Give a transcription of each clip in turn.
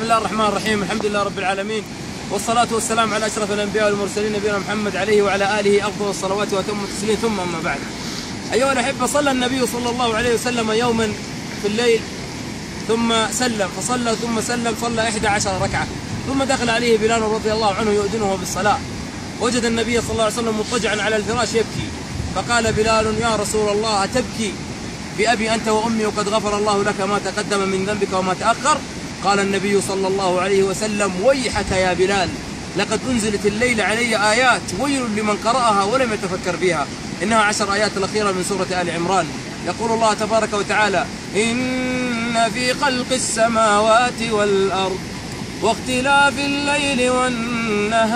بسم الله الرحمن الرحيم. الحمد لله رب العالمين، والصلاة والسلام على أشرف الأنبياء والمرسلين نبينا محمد عليه وعلى آله أفضل الصلوات وأتم التسليم، ثم أما بعد. أيها الأحبة، صلى النبي صلى الله عليه وسلم يوما في الليل ثم سلم، فصلى ثم سلم، صلى 11 ركعة، ثم دخل عليه بلال رضي الله عنه يؤذنه بالصلاة. وجد النبي صلى الله عليه وسلم مضطجعا على الفراش يبكي، فقال بلال: يا رسول الله، أتبكي بأبي أنت وأمي وقد غفر الله لك ما تقدم من ذنبك وما تأخر؟ قال النبي صلى الله عليه وسلم: ويحك يا بلال، لقد أنزلت الليل علي آيات ويل لمن قرأها ولم يتفكر بها. إنها 10 آيات الأخيرة من سورة آل عمران. يقول الله تبارك وتعالى: إن في خلق السماوات والأرض واختلاف الليل والنهار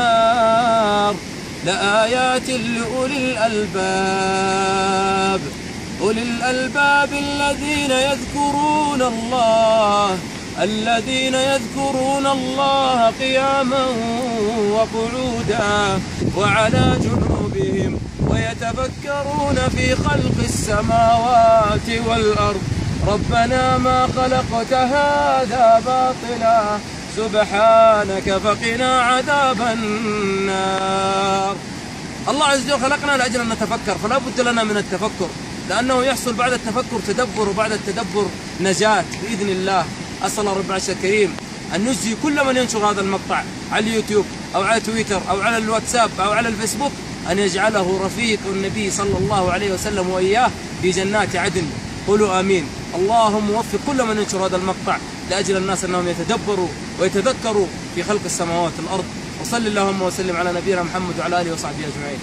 لآيات لأولي الألباب، أولي الألباب الذين يذكرون الله قياما وقعودا وعلى جنوبهم ويتفكرون في خلق السماوات والأرض ربنا ما خلقت هذا باطلا سبحانك فقنا عذاب النار. الله عز وجل خلقنا لأجل أن نتفكر، فلا بد لنا من التفكر، لأنه يحصل بعد التفكر تدبر، وبعد التدبر نجاة بإذن الله. أسأل رب العرش الكريم أن نجزي كل من ينشر هذا المقطع على اليوتيوب أو على تويتر أو على الواتساب أو على الفيسبوك، أن يجعله رفيق النبي صلى الله عليه وسلم وإياه في جنات عدن. قولوا آمين. اللهم وفق كل من ينشر هذا المقطع لأجل الناس أنهم يتدبروا ويتذكروا في خلق السماوات والأرض. وصل اللهم وسلم على نبينا محمد وعلى آله وصحبه أجمعين.